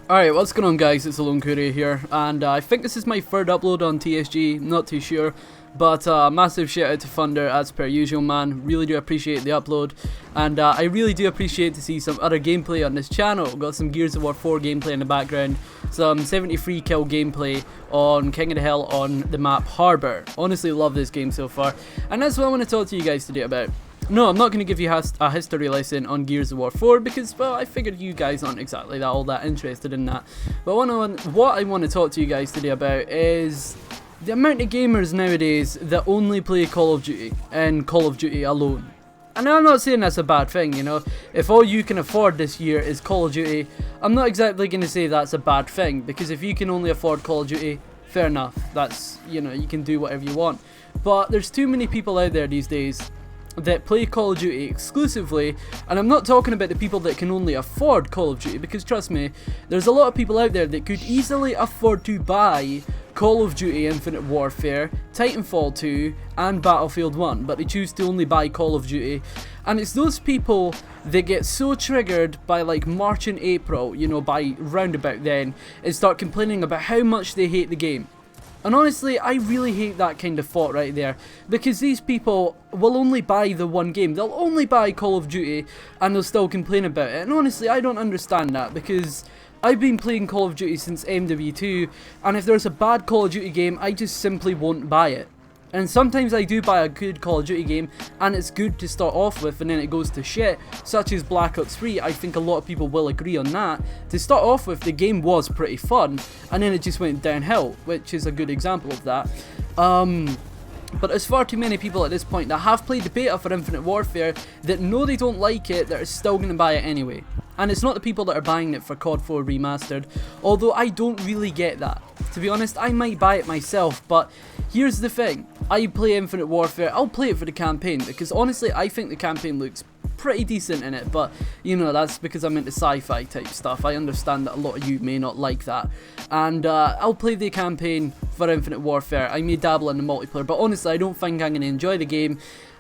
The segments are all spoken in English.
Alright, what's going on guys, it's Alone Courier here, and I think this is my third upload on TSG, not too sure, but massive shout out to Thunder as per usual, man. Really do appreciate the upload, and I really do appreciate to see some other gameplay on this channel. Got some Gears of War 4 gameplay in the background, some 73 kill gameplay on King of the Hill on the map Harbour. Honestly love this game so far, and that's what I want to talk to you guys today about. No, I'm not going to give you a history lesson on Gears of War 4 because, well, I figured you guys aren't exactly all that interested in that. But what I want to talk to you guys today about is the amount of gamers nowadays that only play Call of Duty and Call of Duty alone. And I'm not saying that's a bad thing, you know. If all you can afford this year is Call of Duty, I'm not exactly going to say that's a bad thing, because if you can only afford Call of Duty, fair enough. That's, you know, you can do whatever you want. But there's too many people out there these days that play Call of Duty exclusively, and I'm not talking about the people that can only afford Call of Duty, because trust me, there's a lot of people out there that could easily afford to buy Call of Duty Infinite Warfare, Titanfall 2 and Battlefield 1, but they choose to only buy Call of Duty. And it's those people that get so triggered by like March and April, you know, by roundabout then, and start complaining about how much they hate the game. And honestly, I really hate that kind of thought right there, because these people will only buy the one game. They'll only buy Call of Duty and they'll still complain about it. And honestly, I don't understand that, because I've been playing Call of Duty since MW2, and if there's a bad Call of Duty game, I just simply won't buy it. And sometimes I do buy a good Call of Duty game, and it's good to start off with, and then it goes to shit, such as Black Ops 3. I think a lot of people will agree on that. To start off with, the game was pretty fun, and then it just went downhill, which is a good example of that. But there's far too many people at this point that have played the beta for Infinite Warfare that know they don't like it, that are still going to buy it anyway. And it's not the people that are buying it for COD 4 Remastered, although I don't really get that. To be honest, I might buy it myself, but here's the thing. I play Infinite Warfare, I'll play it for the campaign, because honestly I think the campaign looks pretty decent in it, but you know, that's because I'm into sci-fi type stuff. I understand that a lot of you may not like that, and I'll play the campaign for Infinite Warfare. I may dabble in the multiplayer, but honestly I don't think I'm going to enjoy the game.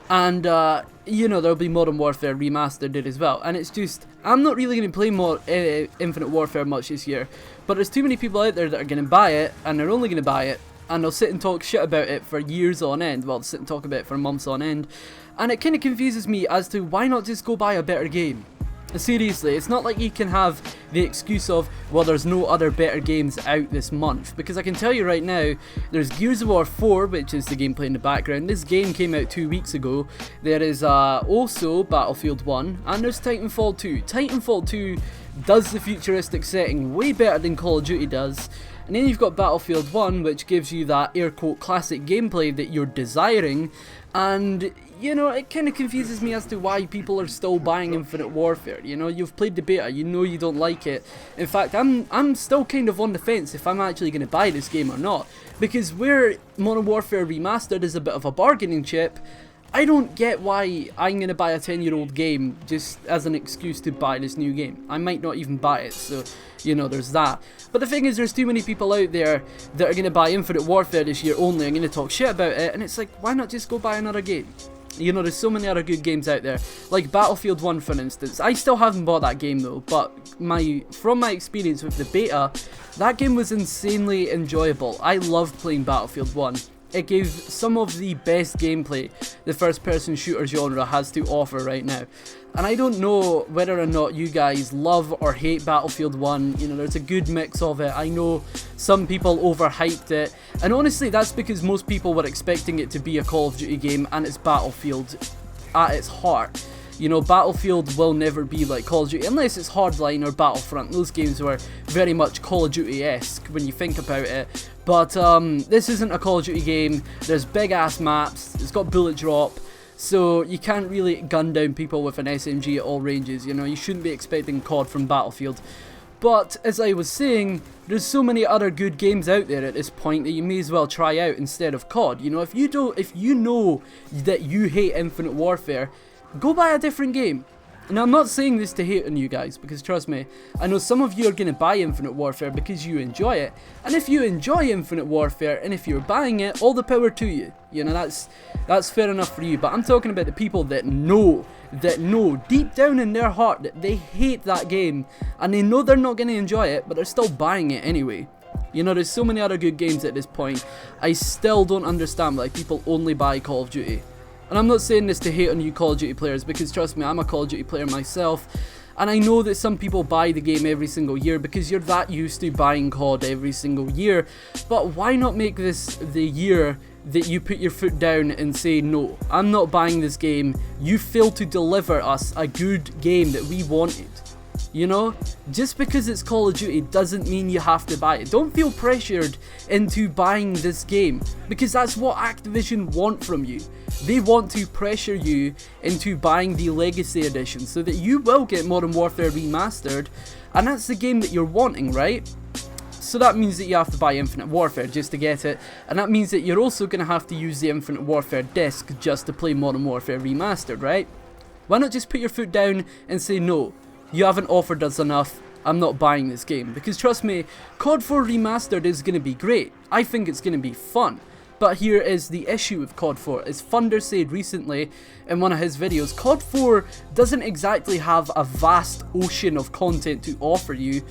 And you know, there'll be Modern Warfare Remastered it as well, and it's just, I'm not really going to play more Infinite Warfare much this year, but there's too many people out there that are going to buy it, and they're only going to buy it, and they'll sit and talk shit about it for years on end. Well, they'll sit and talk about it for months on end, and it kind of confuses me as to why not just go buy a better game. Seriously, it's not like you can have the excuse of, well, there's no other better games out this month, because I can tell you right now, there's Gears of War 4, which is the gameplay in the background. This game came out 2 weeks ago. There is also Battlefield 1, and there's Titanfall 2. Titanfall 2 does the futuristic setting way better than Call of Duty does. And then you've got Battlefield 1, which gives you that air quote classic gameplay that you're desiring, and you know, it kind of confuses me as to why people are still buying Infinite Warfare. You know, you've played the beta, you know you don't like it. In fact, I'm still kind of on the fence if I'm actually going to buy this game or not, because where Modern Warfare Remastered is a bit of a bargaining chip, I don't get why I'm going to buy a 10-year-old game just as an excuse to buy this new game. I might not even buy it, so, you know, there's that. But the thing is, there's too many people out there that are going to buy Infinite Warfare this year only, and going to talk shit about it, and it's like, why not just go buy another game? You know, there's so many other good games out there, like Battlefield 1 for instance. I still haven't bought that game though, but from my experience with the beta, that game was insanely enjoyable. I loved playing Battlefield 1. It gave some of the best gameplay the first person shooter genre has to offer right now. And I don't know whether or not you guys love or hate Battlefield 1, you know, there's a good mix of it. I know some people overhyped it, and honestly that's because most people were expecting it to be a Call of Duty game, and it's Battlefield at its heart. You know, Battlefield will never be like Call of Duty, unless it's Hardline or Battlefront. Those games were very much Call of Duty-esque when you think about it. But this isn't a Call of Duty game. There's big ass maps, it's got bullet drop, so you can't really gun down people with an SMG at all ranges. You know, you shouldn't be expecting COD from Battlefield. But as I was saying, there's so many other good games out there at this point that you may as well try out instead of COD. You know, if you know that you hate Infinite Warfare, go buy a different game. Now, I'm not saying this to hate on you guys, because trust me, I know some of you are going to buy Infinite Warfare because you enjoy it, and if you enjoy Infinite Warfare, and if you're buying it, all the power to you. You know, that's fair enough for you, but I'm talking about the people that know deep down in their heart that they hate that game, and they know they're not going to enjoy it, but they're still buying it anyway. You know, there's so many other good games at this point. I still don't understand why people only buy Call of Duty. And I'm not saying this to hate on you Call of Duty players, because trust me, I'm a Call of Duty player myself, and I know that some people buy the game every single year because you're that used to buying COD every single year. But why not make this the year that you put your foot down and say, no, I'm not buying this game, you failed to deliver us a good game that we wanted. You know, just because it's Call of Duty doesn't mean you have to buy it. Don't feel pressured into buying this game, because that's what Activision want from you. They want to pressure you into buying the Legacy Edition so that you will get Modern Warfare Remastered, and that's the game that you're wanting, right? So that means that you have to buy Infinite Warfare just to get it, and that means that you're also going to have to use the Infinite Warfare disc just to play Modern Warfare Remastered, right? Why not just put your foot down and say, no, you haven't offered us enough, I'm not buying this game. Because trust me, COD 4 Remastered is going to be great. I think it's going to be fun. But here is the issue with COD 4. As Thunder said recently in one of his videos, COD 4 doesn't exactly have a vast ocean of content to offer you.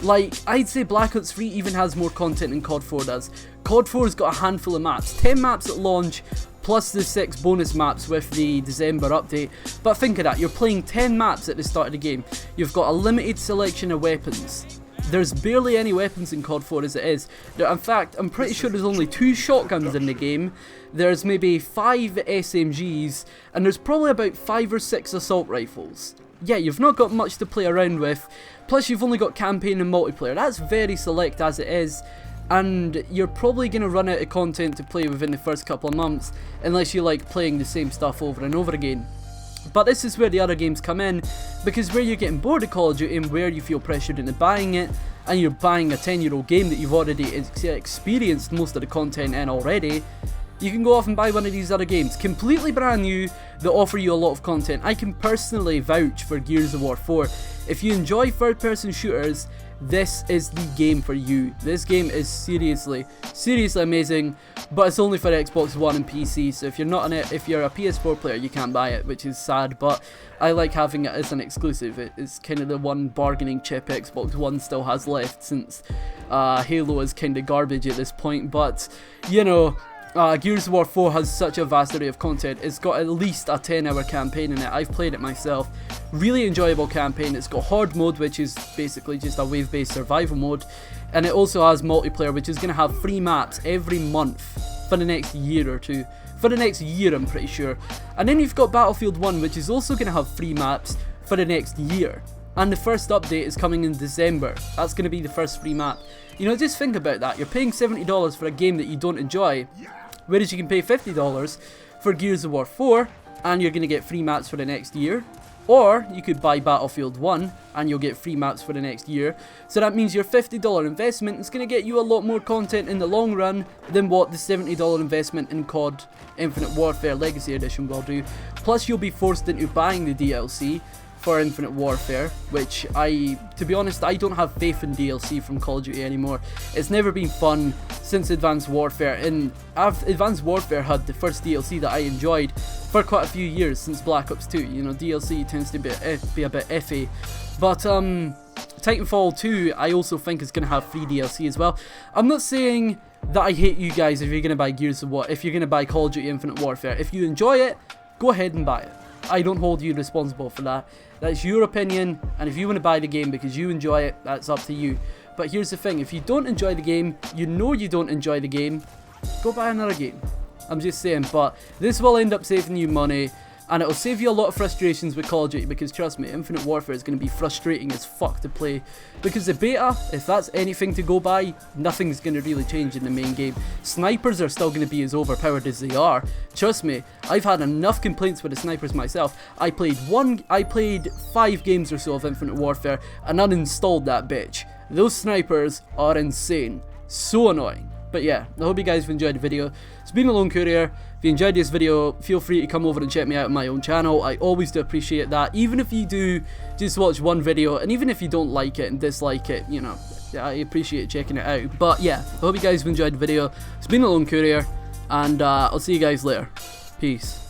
Like, I'd say Black Ops 3 even has more content than COD 4 does. COD 4's got a handful of maps, 10 maps at launch, plus the 6 bonus maps with the December update. But think of that, you're playing 10 maps at the start of the game. You've got a limited selection of weapons. There's barely any weapons in COD 4 as it is. In fact, I'm pretty sure there's only 2 shotguns in the game. There's maybe 5 SMGs, and there's probably about 5 or 6 assault rifles. Yeah, you've not got much to play around with, plus you've only got campaign and multiplayer. That's very select as it is, and you're probably going to run out of content to play within the first couple of months, unless you like playing the same stuff over and over again. But this is where the other games come in, because where you're getting bored of Call of Duty and where you feel pressured into buying it, and you're buying a 10-year-old game that you've already experienced most of the content in already, you can go off and buy one of these other games, completely brand new, that offer you a lot of content. I can personally vouch for Gears of War 4. If you enjoy third-person shooters, this is the game for you. This game is seriously amazing, but it's only for Xbox One and PC, so if you're a PS4 player, you can't buy it, which is sad, but I like having it as an exclusive. It's kind of the one bargaining chip Xbox One still has left, since Halo is kind of garbage at this point. But, you know, Gears of War 4 has such a vast array of content. It's got at least a 10-hour campaign in it. I've played it myself. Really enjoyable campaign. It's got Horde mode, which is basically just a wave-based survival mode, and it also has multiplayer, which is going to have free maps every month for the next year or two. For the next year, I'm pretty sure. And then you've got Battlefield 1, which is also going to have free maps for the next year. And the first update is coming in December. That's going to be the first free map. You know, just think about that. You're paying $70 for a game that you don't enjoy, whereas you can pay $50 for Gears of War 4, and you're going to get free maps for the next year. Or you could buy Battlefield 1 and you'll get free maps for the next year. So that means your $50 investment is going to get you a lot more content in the long run than what the $70 investment in COD Infinite Warfare Legacy Edition will do. Plus you'll be forced into buying the DLC for Infinite Warfare, which to be honest, I don't have faith in DLC from Call of Duty anymore. It's never been fun since Advanced Warfare, and Advanced Warfare had the first DLC that I enjoyed for quite a few years since Black Ops 2. You know, DLC tends to be a bit iffy, but Titanfall 2 I also think is going to have free DLC as well. I'm not saying that I hate you guys if you're going to buy Gears of War, if you're going to buy Call of Duty Infinite Warfare. If you enjoy it, go ahead and buy it. I don't hold you responsible for that. That's your opinion, and if you want to buy the game because you enjoy it, that's up to you. But here's the thing, if you don't enjoy the game, you know you don't enjoy the game, go buy another game. I'm just saying, but this will end up saving you money, and it'll save you a lot of frustrations with Call of Duty, because trust me, Infinite Warfare is going to be frustrating as fuck to play, because the beta, if that's anything to go by, nothing's going to really change in the main game. Snipers are still going to be as overpowered as they are. Trust me, I've had enough complaints with the snipers myself. I played 5 games or so of Infinite Warfare and uninstalled that bitch. Those snipers are insane. So annoying. But yeah, I hope you guys have enjoyed the video. It's been a lone courier. If you enjoyed this video, feel free to come over and check me out on my own channel. I always do appreciate that. Even if you do just watch one video, and even if you don't like it and dislike it, you know, I appreciate checking it out. But yeah, I hope you guys have enjoyed the video. It's been a lone courier, and I'll see you guys later. Peace.